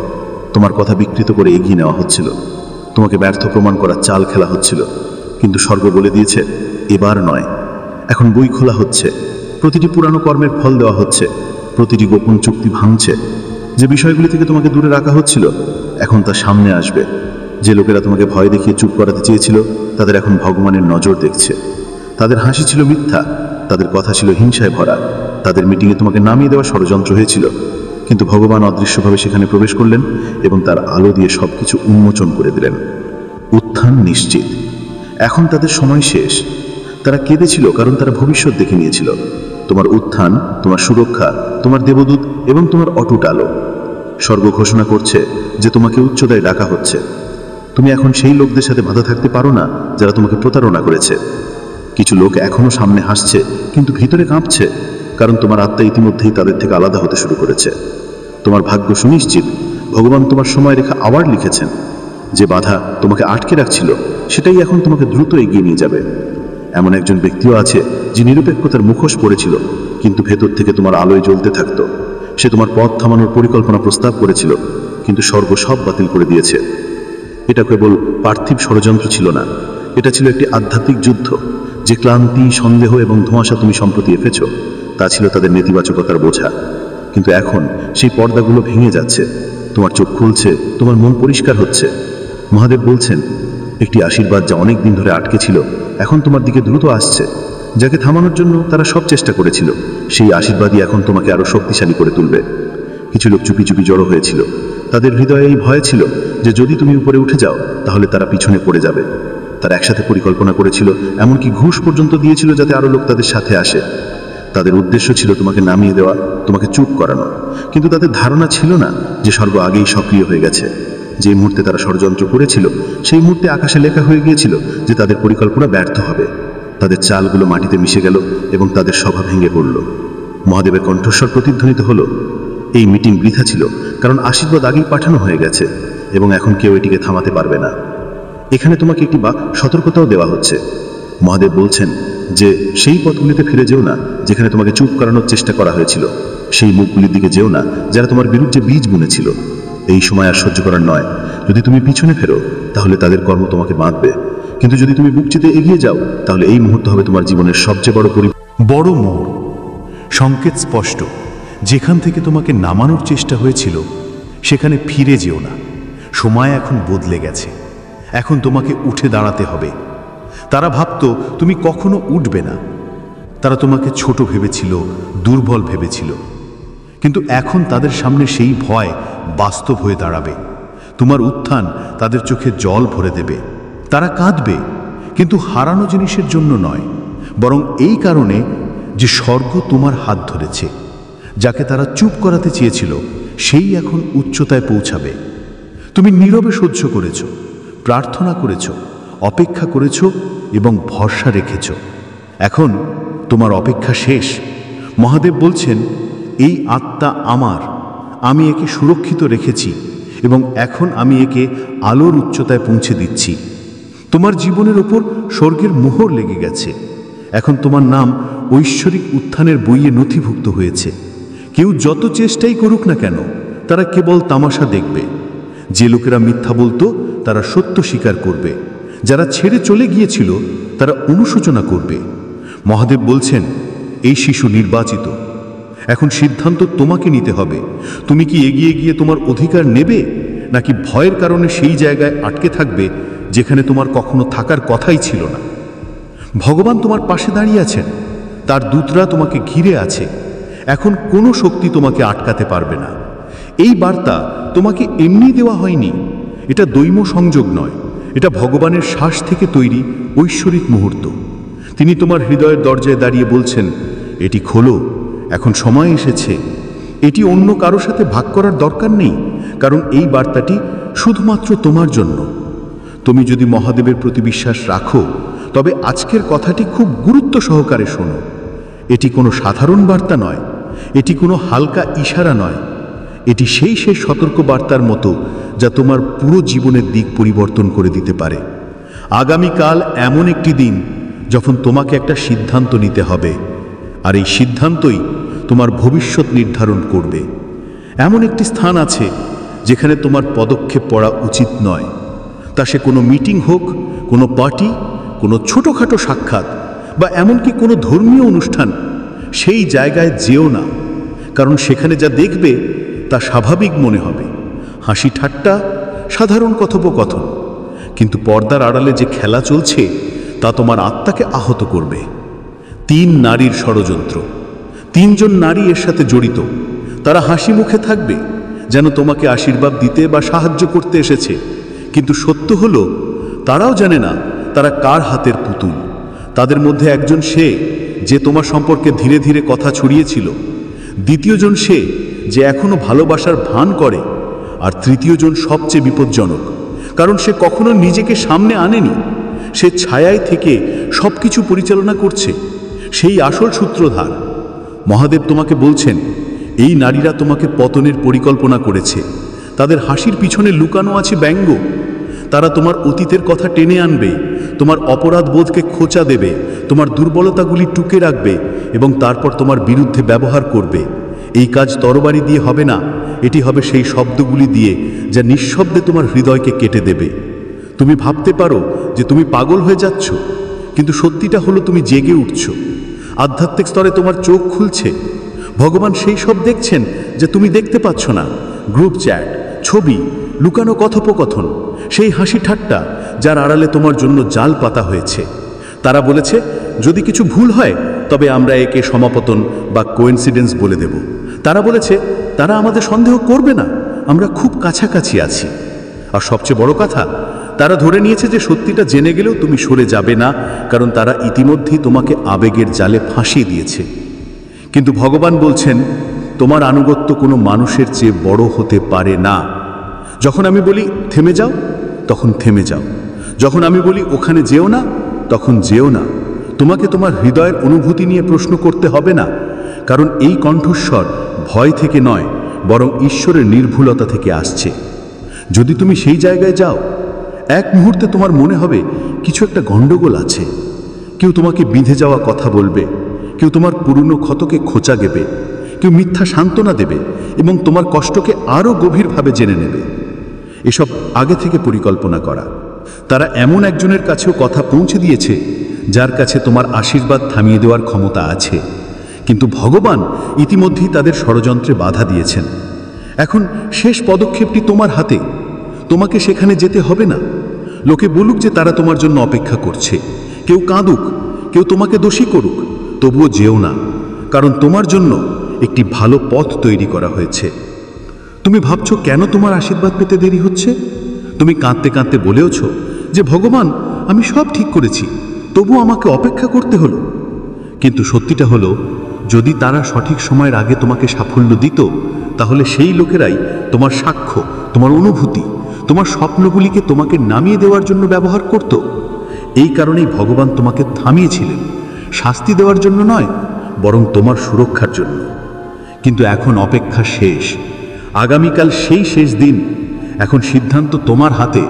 তোমার কথা বিকৃত করে এগিয়ে নেওয়া হচ্ছিল। তোমাকে ব্যর্থ প্রমাণ করার চাল খেলা হচ্ছিল। কিন্তু স্বর্গ বলে দিয়েছে এবার নয়, এখন বই খোলা হচ্ছে। প্রতিটি পুরানো কর্মের ফল দেওয়া হচ্ছে। প্রতিটি গোপন চুক্তি ভাঙছে। যে বিষয়গুলি থেকে তোমাকে দূরে রাখা হচ্ছিল এখন তা সামনে আসবে। যে লোকেরা তোমাকে ভয় দেখিয়ে চুপ করাতে চেয়েছিল তাদের এখন ভগবানের নজর দেখছে। তাদের হাসি ছিল মিথ্যা, তাদের কথা ছিল হিংসায় ভরা, তাদের মিটিংয়ে তোমাকে নামিয়ে দেওয়া ষড়যন্ত্র হয়েছিল। কিন্তু ভগবান অদৃশ্যভাবে সেখানে প্রবেশ করলেন এবং তার আলো দিয়ে সবকিছু উন্মোচন করে দিলেন। উত্থান নিশ্চিত। এখন তাদের সময় শেষ। তারা কেঁদেছিল কারণ তারা ভবিষ্যৎ দেখে নিয়েছিল। তোমার উত্থান, তোমার সুরক্ষা, তোমার দেবদূত এবং তোমার অটুট আলো। স্বর্গ ঘোষণা করছে যে তোমাকে উচ্চতায় ডাকা হচ্ছে। তুমি এখন সেই লোকদের সাথে বাধা থাকতে পারো না যারা তোমাকে প্রতারণা করেছে। কিছু লোক এখনো সামনে হাসছে কিন্তু ভিতরে কাঁপছে, কারণ তোমার আত্মা ইতিমধ্যেই তাদের থেকে আলাদা হতে শুরু করেছে। তোমার ভাগ্য সুনিশ্চিত। ভগবান তোমার সময় রেখা আবার লিখেছেন। যে বাধা তোমাকে আটকে রাখছিল সেটাই এখন তোমাকে দ্রুত এগিয়ে নিয়ে যাবে। এমন একজন ব্যক্তিও আছে যে নিরপেক্ষতার মুখোশ পড়েছিল, কিন্তু ভেতর থেকে তোমার আলোয় জ্বলতে থাকতো। সে তোমার পথ থামানোর পরিকল্পনা প্রস্তাব করেছিল, কিন্তু স্বর্গ সব বাতিল করে দিয়েছে। এটা কেবল পার্থিব ষড়যন্ত্র ছিল না, এটা ছিল একটি আধ্যাত্মিক যুদ্ধ। যে ক্লান্তি, সন্দেহ এবং ধোঁয়াশা তুমি সম্প্রতি এফেছ তা ছিল তাদের নেতিবাচকতার বোঝা। কিন্তু এখন সেই পর্দাগুলো ভেঙে যাচ্ছে। তোমার চোখ খুলছে, তোমার মন পরিষ্কার হচ্ছে। মহাদেব বলছেন, একটি আশীর্বাদ যা অনেক দিন ধরে আটকে ছিল এখন তোমার দিকে দ্রুত আসছে। যাকে থামানোর জন্য তারা সব চেষ্টা করেছিল, সেই আশীর্বাদই এখন তোমাকে আরো শক্তিশালী করে তুলবে। কিছু লোক চুপি চুপি জড়ো হয়েছিল। তাদের হৃদয়ে এই ভয় ছিল যে যদি তুমি উপরে উঠে যাও তাহলে তারা পিছনে পড়ে যাবে। তারা একসাথে পরিকল্পনা করেছিল, এমনকি ঘুষ পর্যন্ত দিয়েছিল যাতে আরো লোক তাদের সাথে আসে। তাদের উদ্দেশ্য ছিল তোমাকে নামিয়ে দেওয়া, তোমাকে চুপ করানো। কিন্তু তাদের ধারণা ছিল না যে স্বর্গ আগেই সক্রিয় হয়ে গেছে। যে মুহূর্তে তারা ষড়যন্ত্র করেছিল সেই মুহূর্তে আকাশে লেখা হয়ে গিয়েছিল যে তাদের পরিকল্পনা ব্যর্থ হবে। তাদের চালগুলো মাটিতে মিশে গেল এবং তাদের সভা ভেঙে পড়ল। মহাদেবের কণ্ঠস্বর প্রতিধ্বনিত হলো, এই মিটিং বৃথা ছিল, কারণ আশীর্বাদ আগেই পাঠানো হয়ে গেছে এবং এখন কেউ এটিকে থামাতে পারবে না। এখানে তোমাকে একটি সতর্কতাও দেওয়া হচ্ছে। মহাদেব বলছেন যে সেই পথগুলিতে ফিরে যেও না যেখানে তোমাকে চুপ করানোর চেষ্টা করা হয়েছিল। সেই মুখগুলির দিকে যেও না যারা তোমার বিরুদ্ধে বীজ বুনেছিল। এই সময় আর সহ্য করার নয়। যদি তুমি পিছনে ফেরো তাহলে তাদের কর্ম তোমাকে বাঁধবে, কিন্তু যদি তুমি বুক চিতে এগিয়ে যাও তাহলে এই মুহূর্ত হবে তোমার জীবনের সবচেয়ে বড় মোড়। সংকেত স্পষ্ট, যেখান থেকে তোমাকে নামানোর চেষ্টা হয়েছিল সেখানে ফিরে যেও না। সময় এখন বদলে গেছে, এখন তোমাকে উঠে দাঁড়াতে হবে। তারা ভাবতো তুমি কখনো উঠবে না। তারা তোমাকে ছোট ভেবেছিল, দুর্বল ভেবেছিল, কিন্তু এখন তাদের সামনে সেই ভয় বাস্তব হয়ে দাঁড়াবে। তোমার উত্থান তাদের চোখে জল ভরে দেবে। তারা কাঁদবে, কিন্তু হারানো জিনিসের জন্য নয়, বরং এই কারণে যে স্বর্গ তোমার হাত ধরেছে। যাকে তারা চুপ করাতে চেয়েছিল সেই এখন উচ্চতায় পৌঁছাবে। তুমি নীরবে সহ্য করেছ, প্রার্থনা করেছ, অপেক্ষা করেছ এবং ভরসা রেখেছ। এখন তোমার অপেক্ষা শেষ। মহাদেব বলছেন, এই আত্মা আমার, আমি একে সুরক্ষিত রেখেছি এবং এখন আমি একে আলোর উচ্চতায় পৌঁছে দিচ্ছি। তোমার জীবনের ওপর স্বর্গের মোহর লেগে গেছে। এখন তোমার নাম ঐশ্বরিক উত্থানের বইয়ে নথিভুক্ত হয়েছে। কেউ যত চেষ্টাই করুক না কেন, তারা কেবল তামাশা দেখবে। যে লোকেরা মিথ্যা বলতো তারা সত্য স্বীকার করবে। যারা ছেড়ে চলে গিয়েছিল তারা অনুশোচনা করবে। মহাদেব বলছেন, এই শিশু নির্বাচিত। এখন সিদ্ধান্ত তোমাকে নিতে হবে। তুমি কি এগিয়ে গিয়ে তোমার অধিকার নেবে, নাকি ভয়ের কারণে সেই জায়গায় আটকে থাকবে যেখানে তোমার কখনো থাকার কথাই ছিল না? ভগবান তোমার পাশে দাঁড়িয়ে আছেন, তার দূতরা তোমাকে ঘিরে আছে। এখন কোনো শক্তি তোমাকে আটকাতে পারবে না। এই বার্তা তোমাকে এমনি দেওয়া হয়নি। এটা দৈম সংযোগ নয়, এটা ভগবানের শ্বাস থেকে তৈরি ঐশ্বরিক মুহূর্ত। তিনি তোমার হৃদয়ের দরজায় দাঁড়িয়ে বলছেন, এটি খোলো, এখন সময় এসেছে। এটি অন্য কারো সাথে ভাগ করার দরকার নেই, কারণ এই বার্তাটি শুধুমাত্র তোমার জন্য। তুমি যদি মহাদেবের প্রতি বিশ্বাস রাখো তবে আজকের কথাটি খুব গুরুত্ব সহকারে শোনো। এটি কোনো সাধারণ বার্তা নয়, এটি কোনো হালকা ইশারা নয়। এটি সেই সতর্ক বার্তার মতো যা তোমার পুরো জীবনের দিক পরিবর্তন করে দিতে পারে। আগামীকাল এমন একটি দিন যখন তোমাকে একটা সিদ্ধান্ত নিতে হবে, আর এই সিদ্ধান্তই তোমার ভবিষ্যৎ নির্ধারণ করবে। এমন একটি স্থান আছে যেখানে তোমার পদক্ষেপ পড়া উচিত নয়। তা সে কোনো মিটিং হোক, কোনো পার্টি, কোনো ছোটোখাটো সাক্ষাৎ বা এমনকি কোনো ধর্মীয় অনুষ্ঠান। সেই জায়গায় যেও না, কারণ সেখানে যা দেখবে তা স্বাভাবিক মনে হবে, হাসি ঠাট্টা, সাধারণ কথোপকথন। কিন্তু পর্দার আড়ালে যে খেলা চলছে তা তোমার আত্মাকে আহত করবে। 3 নারীর ষড়যন্ত্র। 3 জন নারী এর সাথে জড়িত। তারা হাসি মুখে থাকবে, যেন তোমাকে আশীর্বাদ দিতে বা সাহায্য করতে এসেছে, কিন্তু সত্য হলো তারাও জানে না তারা কার হাতের পুতুল। তাদের মধ্যে একজন সে যে তোমার সম্পর্কে ধীরে ধীরে কথা ছড়িয়েছিল, দ্বিতীয়জন সে যে এখনো ভালোবাসার ভান করে, আর তৃতীয়জন সবচেয়ে বিপজ্জনক, কারণ সে কখনো নিজেকে সামনে আনেনি। সে ছায়ায় থেকে সবকিছু পরিচালনা করছে, সেই আসল সূত্রধার। মহাদেব তোমাকে বলছেন, এই নারীরা তোমাকে পতনের পরিকল্পনা করেছে। তাদের হাসির পিছনে লুকানো আছে ব্যঙ্গ। তারা তোমার অতীতের কথা টেনে আনবে, তোমার অপরাধ বোধকে খোঁচা দেবে, তোমার দুর্বলতাগুলি টুকে রাখবে এবং তারপর তোমার বিরুদ্ধে ব্যবহার করবে। এই কাজ তরবারি দিয়ে হবে না, এটি হবে সেই শব্দগুলি দিয়ে যা নিঃশব্দে তোমার হৃদয়কে কেটে দেবে। তুমি ভাবতে পারো যে তুমি পাগল হয়ে যাচ্ছ, কিন্তু সত্যিটা হলো তুমি জেগে উঠছ। আধ্যাত্মিক স্তরে তোমার চোখ খুলছে। ভগবান সেই সব দেখছেন যা তুমি দেখতে পাচ্ছ না। গ্রুপ চ্যাট, ছবি, লুকানো কথোপকথন, সেই হাসি ঠাট্টা যার আড়ালে তোমার জন্য জাল পাতা হয়েছে। তারা বলেছে যদি কিছু ভুল হয় তবে আমরা একে সমাপতন বা কোইন্সিডেন্স বলে দেব। তারা বলেছে তারা আমাদের সন্দেহ করবে না, আমরা খুব কাছাকাছি আছি। আর সবচেয়ে বড় কথা, তারা ধরে নিয়েছে যে সত্যিটা জেনে গেলেও তুমি সরে যাবে না, কারণ তারা ইতিমধ্যেই তোমাকে আবেগের জালে ফাঁসিয়ে দিয়েছে। কিন্তু ভগবান বলছেন তোমার আনুগত্য কোনো মানুষের চেয়ে বড় হতে পারে না। যখন আমি বলি থেমে যাও, তখন থেমে যাও। যখন আমি বলি ওখানে যেও না, তখন যেও না। তোমাকে তোমার হৃদয়ের অনুভূতি নিয়ে প্রশ্ন করতে হবে না, কারণ এই কণ্ঠস্বর ভয় থেকে নয়, বরং ঈশ্বরের নির্ভুলতা থেকে আসছে। যদি তুমি সেই জায়গায় যাও, এক মুহূর্তে তোমার মনে হবে কিছু একটা গণ্ডগোল আছে। কেউ তোমাকে বিঁধে যাওয়া কথা বলবে, কেউ তোমার পুরনো ক্ষতকে খোঁচা দেবে, কেউ মিথ্যা সান্ত্বনা দেবে এবং তোমার কষ্টকে আরও গভীরভাবে জেনে নেবে। এসব আগে থেকে পরিকল্পনা করা। তারা এমন একজনের কাছেও কথা পৌঁছে দিয়েছে যার কাছে তোমার আশীর্বাদ থামিয়ে দেওয়ার ক্ষমতা আছে, কিন্তু ভগবান ইতিমধ্যেই তাদের ষড়যন্ত্রে বাধা দিয়েছেন। এখন শেষ পদক্ষেপটি তোমার হাতে। তোমাকে সেখানে যেতে হবে না। লোকে বলুক যে তারা তোমার জন্য অপেক্ষা করছে, কেউ কাঁদুক, কেউ তোমাকে দোষী করুক, তবুও যেও না, কারণ তোমার জন্য একটি ভালো পথ তৈরি করা হয়েছে। তুমি ভাবছো কেন তোমার আশীর্বাদ পেতে দেরি হচ্ছে? তুমি কাঁদতে কাঁদতে বলেওছ যে ভগবান আমি সব ঠিক করেছি, তবু আমাকে অপেক্ষা করতে হলো। কিন্তু সত্যিটা হলো, যদি তারা সঠিক সময়ের আগে তোমাকে সাফল্য দিত, তাহলে সেই লোকেরাই তোমার সাক্ষ্য, তোমার অনুভূতি, তোমার স্বপ্নগুলিকে তোমাকে নামিয়ে দেওয়ার জন্য ব্যবহার করত। এই কারণেই ভগবান তোমাকে থামিয়েছিলেন, শাস্তি দেওয়ার জন্য নয়, বরং তোমার সুরক্ষার জন্য। কিন্তু এখন অপেক্ষা শেষ। আগামীকাল সেই শেষ দিন। এখন সিদ্ধান্ত তোমার হাতে।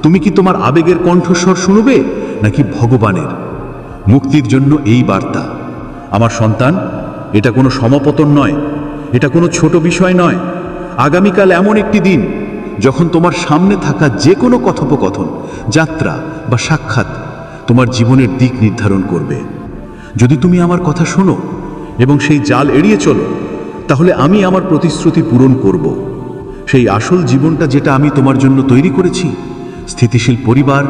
তুমি কি তোমার আবেগের কণ্ঠস্বর শুনবে নাকি ভগবানের? মুক্তির জন্য এই বার্তা, আমার সন্তান, এটা কোনো সমাপতন নয়, এটা কোনো ছোট বিষয় নয়। আগামীকাল এমন একটি দিন যখন তোমার সামনে থাকা যে কোনো কথোপকথন, যাত্রা বা সাক্ষাৎ তোমার জীবনের দিক নির্ধারণ করবে। যদি তুমি আমার কথা শোনো এবং সেই জাল এড়িয়ে চলো, তাহলে আমি আমার প্রতিশ্রুতি পূরণ করব। সেই আসল জীবনটা যেটা আমি তোমার জন্য তৈরি করেছি, স্থিতিশীল পরিবার,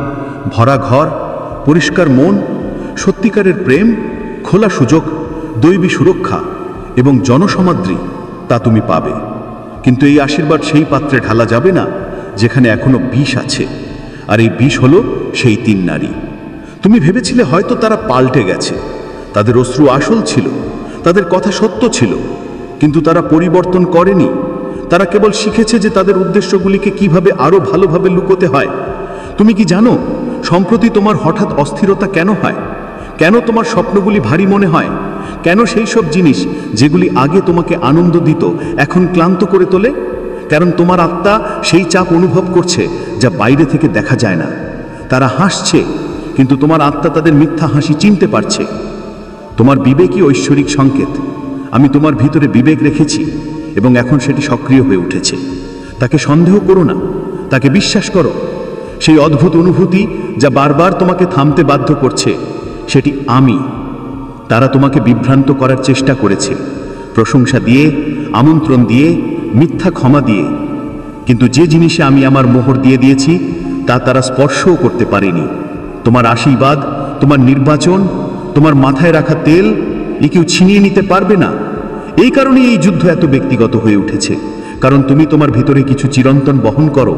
ভরা ঘর, পরিষ্কার মন, সত্যিকারের প্রেম, খোলা সুযোগ, দৈবী সুরক্ষা এবং জনসমাদ্রি, তা তুমি পাবে। কিন্তু এই আশীর্বাদ সেই পাত্রে ঢালা যাবে না যেখানে এখনো বিষ আছে। আর এই বিষ হলো সেই 3 নারী। তুমি ভেবেছিলে হয়তো তারা পাল্টে গেছে, তাদের অশ্রু আসল ছিল, তাদের কথা সত্য ছিল, কিন্তু তারা পরিবর্তন করেনি। তারা কেবল শিখেছে যে তাদের উদ্দেশ্যগুলিকে কিভাবে আরো ভালোভাবে লুকোতে হয়। তুমি কি জানো সম্প্রতি তোমার হঠাৎ অস্থিরতা কেন হয়? কেন তোমার স্বপ্নগুলি ভারী মনে হয়? কেন সেই সব জিনিস যেগুলি আগে তোমাকে আনন্দ দিত এখন ক্লান্ত করে তোলে? কারণ তোমার আত্মা সেই চাপ অনুভব করছে যা বাইরে থেকে দেখা যায় না। তারা হাসছে, কিন্তু তোমার আত্মা তাদের মিথ্যা হাসি চিনতে পারছে। তোমার বিবেকই ঐশ্বরিক সংকেত। আমি তোমার ভিতরে বিবেক রেখেছি এবং এখন সেটি সক্রিয় হয়ে উঠেছে। তাকে সন্দেহ করো না, তাকে বিশ্বাস করো। সেই অদ্ভুত অনুভূতি যা বারবার তোমাকে থামতে বাধ্য করছে, সেটি আমি। তারা তোমাকে বিভ্রান্ত করার চেষ্টা করেছে, প্রশংসা দিয়ে, আমন্ত্রণ দিয়ে, মিথ্যা ক্ষমা দিয়ে। কিন্তু যে জিনিসে আমি আমার মোহর দিয়ে দিয়েছি তা তারা স্পর্শও করতে পারেনি। তোমার আশীর্বাদ, তোমার নির্বাচন, তোমার মাথায় রাখা তেল, এ কেউ ছিনিয়ে নিতে পারবে না। এই কারণেই এই যুদ্ধ এত ব্যক্তিগত হয়ে উঠেছে, কারণ তুমি তোমার ভিতরে কিছু চিরন্তন বহন করো।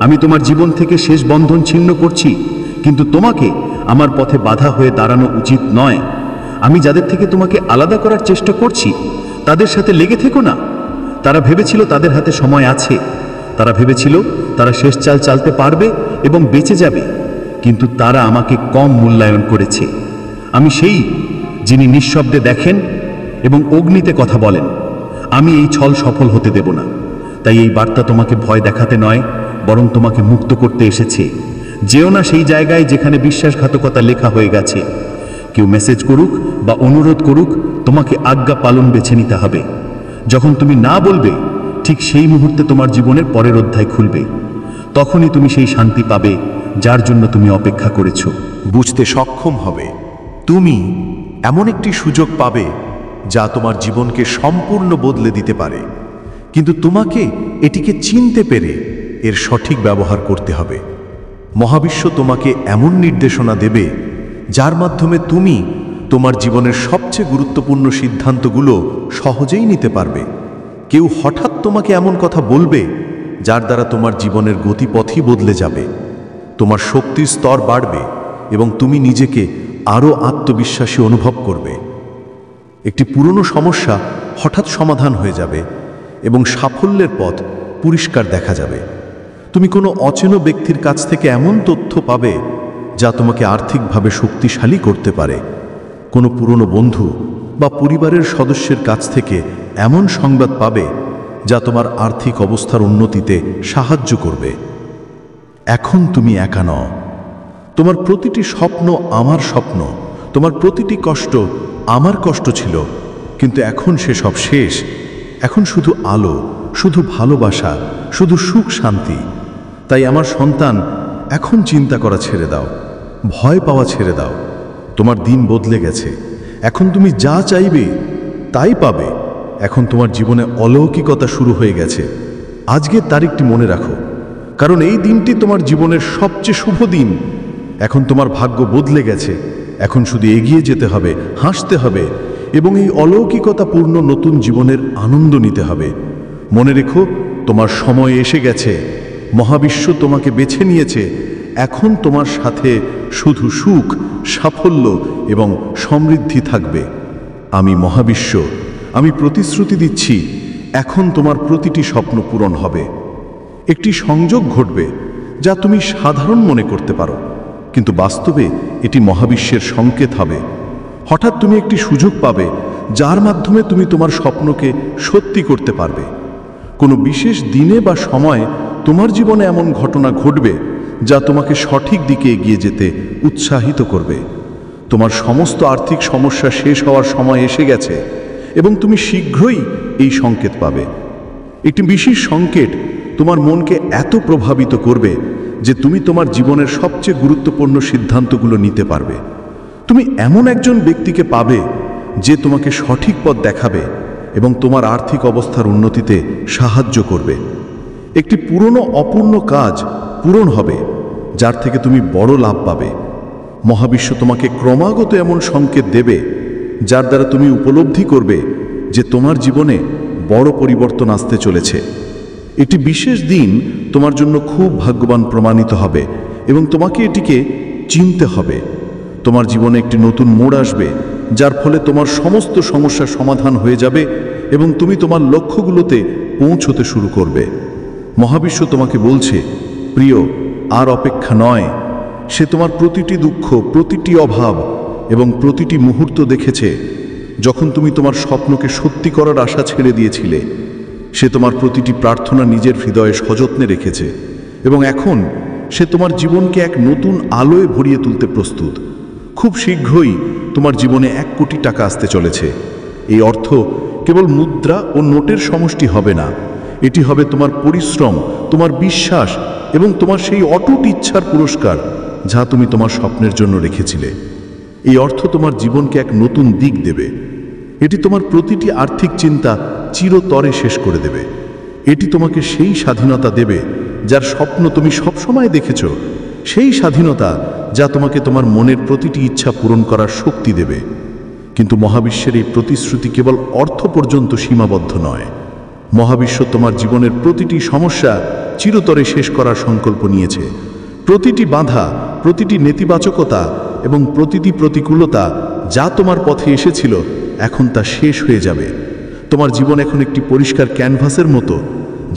আমি তোমার জীবন থেকে শেষ বন্ধন ছিন্ন করছি, কিন্তু তোমাকে আমার পথে বাধা হয়ে দাঁড়ানো উচিত নয়। আমি যাদের থেকে তোমাকে আলাদা করার চেষ্টা করছি তাদের সাথে লেগে থেকো না। তারা ভেবেছিল তাদের হাতে সময় আছে, তারা ভেবেছিল তারা শেষ চাল চালতে পারবে এবং বেঁচে যাবে, কিন্তু তারা আমাকে কম মূল্যায়ন করেছে। আমি সেই যিনি নিঃশব্দে দেখেন এবং অগ্নিতে কথা বলেন। আমি এই ছল সফল হতে দেব না। তাই এই বার্তা তোমাকে ভয় দেখাতে নয়, বরং তোমাকে মুক্ত করতে এসেছে। যেও না সেই জায়গায় যেখানে বিশ্বাসঘাতকতা লেখা হয়ে গেছে। কেউ মেসেজ করুক বা অনুরোধ করুক, তোমাকে আজ্ঞা পালন বেছে নিতে হবে। যখন তুমি না বলবে, ঠিক সেই মুহূর্তে তোমার জীবনের পরের অধ্যায় খুলবে। তখনই তুমি সেই শান্তি পাবে যার জন্য তুমি অপেক্ষা করেছো। বুঝতে সক্ষম হবে তুমি এমন একটি সুযোগ পাবে যা তোমার জীবনকে সম্পূর্ণ বদলে দিতে পারে। কিন্তু তোমাকে এটিকে চিনতে পেরে এর সঠিক ব্যবহার করতে হবে। মহাবিশ্ব তোমাকে এমন নির্দেশনা দেবে যার মাধ্যমে তুমি তোমার জীবনের সবচেয়ে গুরুত্বপূর্ণ সিদ্ধান্তগুলো সহজেই নিতে পারবে। কেউ হঠাৎ তোমাকে এমন কথা বলবে যার দ্বারা তোমার জীবনের গতিপথই বদলে যাবে। তোমার শক্তির স্তর বাড়বে এবং তুমি নিজেকে আরও আত্মবিশ্বাসী অনুভব করবে। একটি পুরনো সমস্যা হঠাৎ সমাধান হয়ে যাবে এবং সাফল্যের পথ পরিষ্কার দেখা যাবে। তুমি কোনো অচেনা ব্যক্তির কাছ থেকে এমন তথ্য পাবে যা তোমাকে আর্থিকভাবে শক্তিশালী করতে পারে। কোনো পুরনো বন্ধু বা পরিবারের সদস্যের কাছ থেকে এমন সংবাদ পাবে যা তোমার আর্থিক অবস্থার উন্নতিতে সাহায্য করবে। এখন তুমি একা নও। তোমার প্রতিটি স্বপ্ন আমার স্বপ্ন, তোমার প্রতিটি কষ্ট আমার কষ্ট ছিল, কিন্তু এখন সেসব শেষ। এখন শুধু আলো, শুধু ভালোবাসা, শুধু সুখ শান্তি। তাই আমার সন্তান, এখন চিন্তা করা ছেড়ে দাও, ভয় পাওয়া ছেড়ে দাও। তোমার দিন বদলে গেছে। এখন তুমি যা চাইবে তাই পাবে। এখন তোমার জীবনে অলৌকিকতা শুরু হয়ে গেছে। আজকের তারিখটি মনে রাখো, কারণ এই দিনটি তোমার জীবনের সবচেয়ে শুভ দিন। এখন তোমার ভাগ্য বদলে গেছে। এখন শুধু এগিয়ে যেতে হবে, হাসতে হবে এবং এই অলৌকিকতাপূর্ণ নতুন জীবনের আনন্দ নিতে হবে। মনে রেখো, তোমার সময় এসে গেছে। মহাবিশ্ব তোমাকে বেছে নিয়েছে। এখন তোমার সাথে শুধু সুখ, সাফল্য এবং সমৃদ্ধি থাকবে। আমি মহাবিশ্ব, আমি প্রতিশ্রুতি দিচ্ছি, এখন তোমার প্রতিটি স্বপ্ন পূরণ হবে। একটি সংযোগ ঘটবে যা তুমি সাধারণ মনে করতে পারো, কিন্তু বাস্তবে এটি মহাবিশ্বের সংকেত হবে। হঠাৎ তুমি একটি সুযোগ পাবে যার মাধ্যমে তুমি তোমার স্বপ্নকে সত্যি করতে পারবে। কোনো বিশেষ দিনে বা সময়ে তোমার জীবনে এমন ঘটনা ঘটবে যা তোমাকে সঠিক দিকে এগিয়ে যেতে উৎসাহিত করবে। তোমার সমস্ত আর্থিক সমস্যা শেষ হওয়ার সময় এসে গেছে এবং তুমি শীঘ্রই এই সংকেত পাবে। একটি বিশেষ সংকেত তোমার মনকে এত প্রভাবিত করবে যে তুমি তোমার জীবনের সবচেয়ে গুরুত্বপূর্ণ সিদ্ধান্তগুলো নিতে পারবে। তুমি এমন একজন ব্যক্তিকে পাবে যে তোমাকে সঠিক পথ দেখাবে এবং তোমার আর্থিক অবস্থার উন্নতিতে সাহায্য করবে। একটি পুরনো অপূর্ণ কাজ পূরণ হবে যার থেকে তুমি বড় লাভ পাবে। মহাবিশ্ব তোমাকে ক্রমাগত এমন সংকেত দেবে যার দ্বারা তুমি উপলব্ধি করবে যে তোমার জীবনে বড় পরিবর্তন আসতে চলেছে। একটি বিশেষ দিন তোমার জন্য খুব ভাগ্যবান প্রমাণিত হবে এবং তোমাকে এটিকে চিনতে হবে। তোমার জীবনে একটি নতুন মোড় আসবে যার ফলে তোমার সমস্ত সমস্যার সমাধান হয়ে যাবে এবং তুমি তোমার লক্ষ্যগুলোতে পৌঁছতে শুরু করবে। মহাবিশ্ব তোমাকে বলছে, প্রিয়, আর অপেক্ষা নয়। সে তোমার প্রতিটি দুঃখ, প্রতিটি অভাব এবং প্রতিটি মুহূর্ত দেখেছে যখন তুমি তোমার স্বপ্নকে সত্যি করার আশা ছেড়ে দিয়েছিলে। সে তোমার প্রতিটি প্রার্থনা নিজের হৃদয়ে সযত্নে রেখেছে এবং এখন সে তোমার জীবনকে এক নতুন আলোয় ভরিয়ে তুলতে প্রস্তুত। খুব শীঘ্রই তোমার জীবনে 1 কোটি টাকা আসতে চলেছে। এই অর্থ কেবল মুদ্রা ও নোটের সমষ্টি হবে না, এটি হবে তোমার পরিশ্রম, তোমার বিশ্বাস এবং তোমার সেই অটুট ইচ্ছার পুরস্কার যা তুমি তোমার স্বপ্নের জন্য রেখেছিলে। এই অর্থ তোমার জীবনকে এক নতুন দিক দেবে। এটি তোমার প্রতিটি আর্থিক চিন্তা চিরতরে শেষ করে দেবে। এটি তোমাকে সেই স্বাধীনতা দেবে যার স্বপ্ন তুমি সবসময় দেখেছ, সেই স্বাধীনতা যা তোমাকে তোমার মনের প্রতিটি ইচ্ছা পূরণ করার শক্তি দেবে। কিন্তু মহাবিশ্বের এই প্রতিশ্রুতি কেবল অর্থ পর্যন্ত সীমাবদ্ধ নয়। মহাবিশ্ব তোমার জীবনের প্রতিটি সমস্যা চিরতরে শেষ করার সংকল্প নিয়েছে। প্রতিটি বাধা, প্রতিটি নেতিবাচকতা এবং প্রতিটি প্রতিকূলতা যা তোমার পথে এসেছিল এখন তা শেষ হয়ে যাবে। তোমার জীবন এখন একটি পরিষ্কার ক্যানভাসের মতো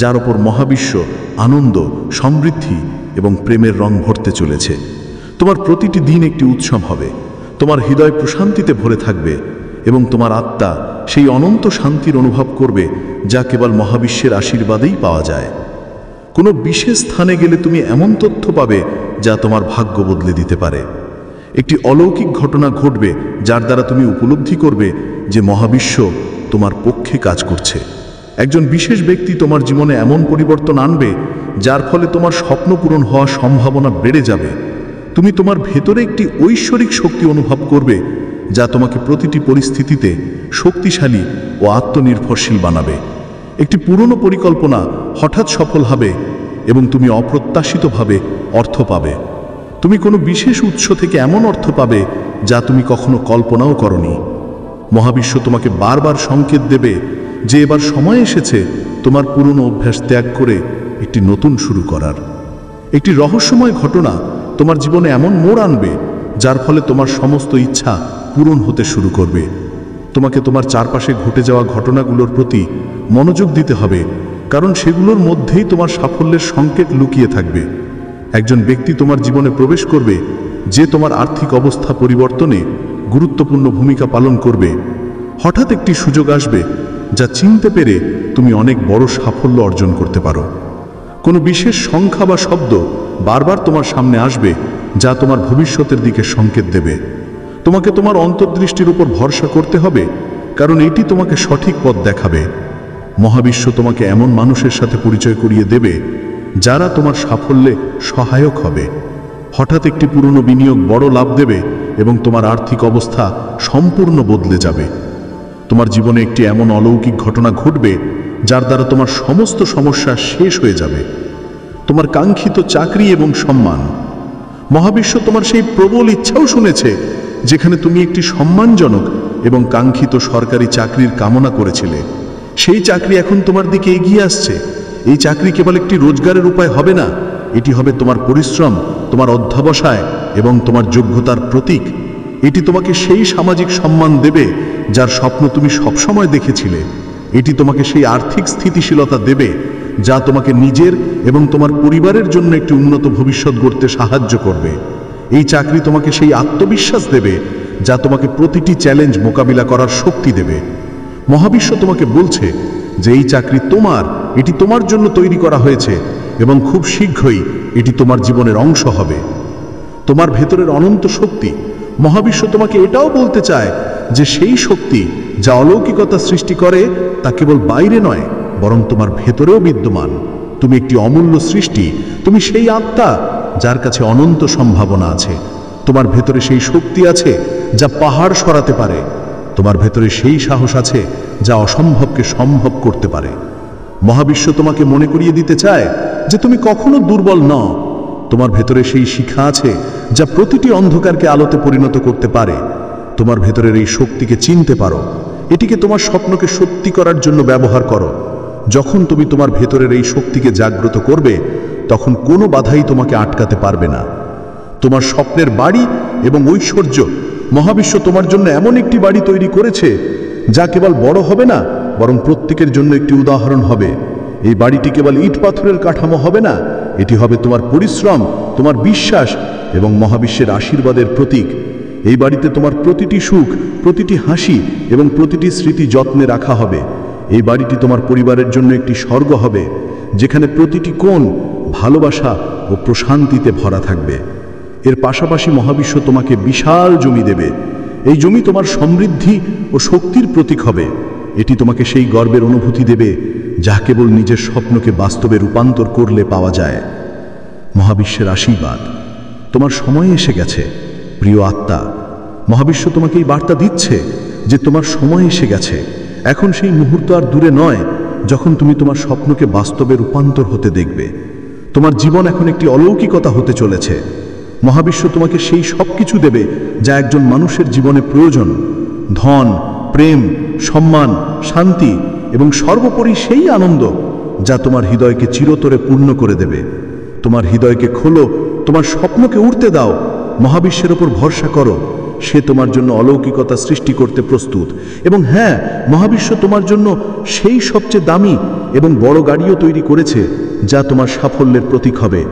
যার ওপর মহাবিশ্ব আনন্দ, সমৃদ্ধি এবং প্রেমের রং ভরতে চলেছে। তোমার প্রতিটি দিন একটি উৎসব হবে। তোমার হৃদয় প্রশান্তিতে ভরে থাকবে এবং তোমার আত্মা সেই অনন্ত শান্তির অনুভব করবে যা কেবল মহাবিশ্বের আশীর্বাদেই পাওয়া যায়। কোনো বিশেষ স্থানে গেলে তুমি এমন তথ্য পাবে যা তোমার ভাগ্য বদলে দিতে পারে। একটি অলৌকিক ঘটনা ঘটবে যার দ্বারা তুমি উপলব্ধি করবে যে মহাবিশ্ব তোমার পক্ষে কাজ করছে। একজন বিশেষ ব্যক্তি তোমার জীবনে এমন পরিবর্তন আনবে যার ফলে তোমার স্বপ্ন পূরণ হওয়ার সম্ভাবনা বেড়ে যাবে। তুমি তোমার ভেতরে একটি ঐশ্বরিক শক্তি অনুভব করবে যা তোমাকে প্রতিটি পরিস্থিতিতে শক্তিশালী ও আত্মনির্ভরশীল বানাবে। একটি পুরনো পরিকল্পনা হঠাৎ সফল হবে এবং তুমি অপ্রত্যাশিতভাবে অর্থ পাবে। তুমি কোনো বিশেষ উৎস থেকে এমন অর্থ পাবে যা তুমি কখনো কল্পনাও করনি। মহাবিশ্ব তোমাকে বারবার সংকেত দেবে যে এবার সময় এসেছে তোমার পুরনো অভ্যাস ত্যাগ করে একটি নতুন শুরু করার। একটি রহস্যময় ঘটনা তোমার জীবনে এমন মোড় আনবে যার ফলে তোমার সমস্ত ইচ্ছা পূরণ হতে শুরু করবে। তোমাকে তোমার চারপাশে ঘটে যাওয়া ঘটনাগুলোর প্রতি মনোযোগ দিতে হবে, কারণ সেগুলোর মধ্যেই তোমার সাফল্যের সংকেত লুকিয়ে থাকবে। একজন ব্যক্তি তোমার জীবনে প্রবেশ করবে যে তোমার আর্থিক অবস্থা পরিবর্তনে গুরুত্বপূর্ণ ভূমিকা পালন করবে। হঠাৎ একটি সুযোগ আসবে যা চিনতে পেরে তুমি অনেক বড় সাফল্য অর্জন করতে পারো। কোনো বিশেষ সংখ্যা বা শব্দ বারবার তোমার সামনে আসবে যা তোমার ভবিষ্যতের দিকে সংকেত দেবে। তোমাকে তোমার অন্তর্দৃষ্টির উপর ভরসা করতে হবে, কারণ এটি তোমাকে সঠিক পথ দেখাবে। মহাবিশ্ব তোমাকে এমন মানুষের সাথে পরিচয় করিয়ে দেবে যারা তোমার সাফল্যে সহায়ক হবে। হঠাৎ একটি পুরনো বিনিয়োগ বড় লাভ দেবে এবং তোমার আর্থিক অবস্থা সম্পূর্ণ বদলে যাবে। তোমার জীবনে একটি এমন অলৌকিক ঘটনা ঘটবে যার দ্বারা তোমার সমস্ত সমস্যা শেষ হয়ে যাবে। তোমার কাঙ্ক্ষিত চাকরি এবং সম্মান। মহাবিশ্ব তোমার সেই প্রবল ইচ্ছাও শুনেছে যেখানে তুমি একটি সম্মানজনক এবং কাঙ্ক্ষিত সরকারি চাকরির কামনা করেছিলে। সেই চাকরি এখন তোমার দিকে এগিয়ে আসছে। এই চাকরি কেবল একটি রোজগারের উপায় হবে না, এটি হবে তোমার পরিশ্রম, তোমার অধ্যবসায় এবং তোমার যোগ্যতার প্রতীক। এটি তোমাকে সেই সামাজিক সম্মান দেবে যার স্বপ্ন তুমি সবসময় দেখেছিলে। এটি তোমাকে সেই আর্থিক স্থিতিশীলতা দেবে যা তোমাকে নিজের এবং তোমার পরিবারের জন্য একটি উন্নত ভবিষ্যৎ গড়তে সাহায্য করবে। এই চাকরি তোমাকে সেই আত্মবিশ্বাস দেবে যা তোমাকে প্রতিটি চ্যালেঞ্জ মোকাবিলা করার শক্তি দেবে। মহাবিশ্ব তোমাকে বলছে যে এই চাকরি তোমার, এটি তোমার জন্য তৈরি করা হয়েছে এবং খুব শীঘ্রই এটি তোমার জীবনের অংশ হবে। তোমার ভেতরের অনন্ত শক্তি। মহাবিশ্ব তোমাকে এটাও বলতে চায় যে সেই শক্তি যা অলৌকিকতা সৃষ্টি করে তা কেবল বাইরে নয়, বরং তোমার ভেতরেও বিদ্যমান। তুমি একটি অমূল্য সৃষ্টি, তুমি সেই আত্মা যার কাছে অনন্ত সম্ভাবনা আছে। তোমার ভেতরে সেই শক্তি আছে যা পাহাড় সরাতে পারে। তোমার ভেতরে সেই সাহস আছে যা অসম্ভবকে সম্ভব করতে পারে। মহাবিশ্ব তোমাকে মনে করিয়ে দিতে চায় যে তুমি কখনো দুর্বল নও। তোমার ভেতরে সেই শিখা আছে যা প্রতিটি অন্ধকারকে আলোতে পরিণত করতে পারে। তোমার ভেতরের এই শক্তিকে চিনতে পারো, এটিকে তোমার স্বপ্নকে সত্যি করার জন্য ব্যবহার করো। যখন তুমি তোমার ভেতরের এই শক্তিকে জাগ্রত করবে, তখন কোনো বাধাই তোমাকে আটকাতে পারবে না। তোমার স্বপ্নের বাড়ি এবং ঐশ্বর্য। মহাবিশ্ব তোমার জন্য এমন একটি বাড়ি তৈরি করেছে যা কেবল বড় হবে না, বরং প্রত্যেকের জন্য একটি উদাহরণ হবে। এই বাড়িটি কেবল ইট পাথরের কাঠামো হবে না, এটি হবে তোমার পরিশ্রম, তোমার বিশ্বাস এবং মহাবিশ্বের আশীর্বাদের প্রতীক। এই বাড়িতে তোমার প্রতিটি সুখ, প্রতিটি হাসি এবং প্রতিটি স্মৃতি যত্নে রাখা হবে। এই বাড়িটি তোমার পরিবারের জন্য একটি স্বর্গ হবে, যেখানে প্রতিটি কোণ ভালোবাসা ও প্রশান্তিতে ভরা থাকবে। এর পাশাপাশি মহাবিশ্ব তোমাকে বিশাল জমি দেবে। এই জমি তোমার সমৃদ্ধি ও শক্তির প্রতীক হবে। এটি তোমাকে সেই গর্বের অনুভূতি দেবে যা কেবল নিজের স্বপ্নকে বাস্তবে রূপান্তর করলে পাওয়া যায়। মহাবিশ্বের আশীর্বাদ। তোমার সময় এসে গেছে প্রিয় আত্মা। মহাবিশ্ব তোমাকে এই বার্তা দিচ্ছে যে তোমার সময় এসে গেছে। এখন সেই মুহূর্ত আর দূরে নয় যখন তুমি তোমার স্বপ্নকে বাস্তবে রূপান্তর হতে দেখবে। তোমার জীবন এখন একটি অলৌকিকতা হতে চলেছে। মহাবিশ্ব তোমাকে সেই সব কিছু দেবে যা একজন মানুষের জীবনে প্রয়োজন: ধন, প্রেম, সম্মান, শান্তি এবং সর্বোপরি সেই আনন্দ যা তোমার হৃদয়কে চিরতরে পূর্ণ করে দেবে। তোমার হৃদয়কে খোলো, তোমার স্বপ্নকে উড়তে দাও। মহাবিশ্বের ওপর ভরসা করো, সে তোমার জন্য অলৌকিকতা সৃষ্টি করতে প্রস্তুত। এবং হ্যাঁ, মহাবিশ্ব তোমার জন্য সেই সবচেয়ে দামি এবং বড় গাড়িও তৈরি করেছে যা তোমার সাফল্যের প্রতীক হবে।